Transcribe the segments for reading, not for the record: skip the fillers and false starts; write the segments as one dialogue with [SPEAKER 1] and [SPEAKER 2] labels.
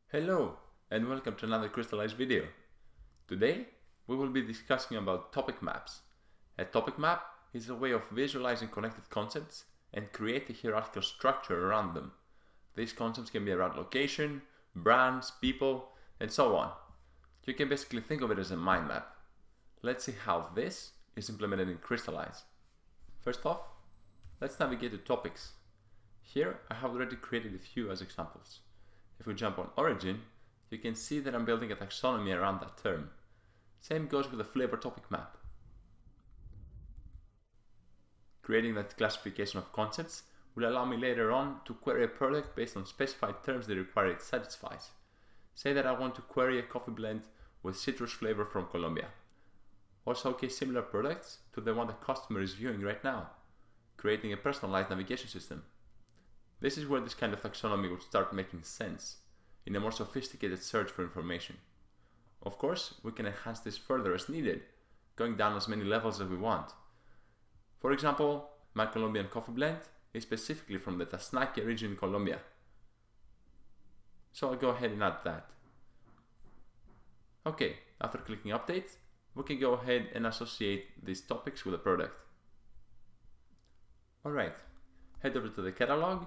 [SPEAKER 1] Hello and welcome to another Crystallize video. Today we will be discussing about topic maps. A topic map is a way of visualizing connected concepts and create a hierarchical structure around them. These concepts can be around location, brands, people, and so on. You can basically think of it as a mind map. Let's see how this is implemented in Crystallize. First off, let's navigate to topics. Here I have already created a few as examples. If we jump on origin, you can see that I'm building a taxonomy around that term. Same goes with the flavor topic map. Creating that classification of concepts will allow me later on to query a product based on specified terms the require it satisfies. Say that I want to query a coffee blend with citrus flavor from Colombia, or showcase similar products to the one the customer is viewing right now, creating a personalized navigation system. This is where this kind of taxonomy would start making sense, in a more sophisticated search for information. Of course, we can enhance this further as needed, going down as many levels as we want. For example, my Colombian coffee blend is specifically from the Tasnaki region in Colombia. So I'll go ahead and add that. Okay, after clicking update, we can go ahead and associate these topics with a product. Alright, head over to the catalog,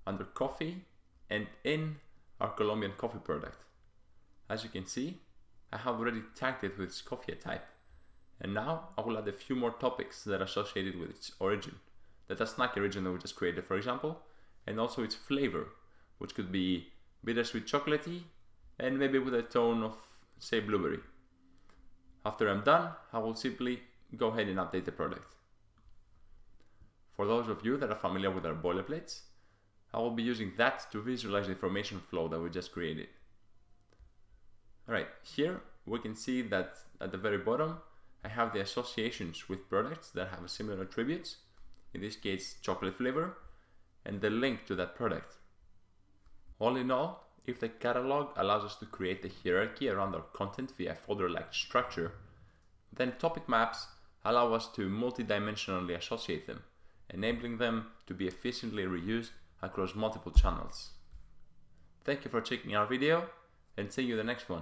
[SPEAKER 1] under coffee, and in our Colombian coffee product. As you can see, I have already tagged it with its coffee type, and now I will add a few more topics that are associated with its origin, the Tasnaki region that we just created for example, and also its flavor, which could be bittersweet chocolatey, and maybe with a tone of, say, blueberry. After I'm done, I will simply go ahead and update the product. For those of you that are familiar with our boilerplates, I will be using that to visualize the information flow that we just created. Alright, here we can see that at the very bottom I have the associations with products that have similar attributes, in this case chocolate flavor, and the link to that product. All in all, if the catalog allows us to create the hierarchy around our content via folder-like structure, then topic maps allow us to multidimensionally associate them, enabling them to be efficiently reused across multiple channels. Thank you for checking our video, and see you in the next one.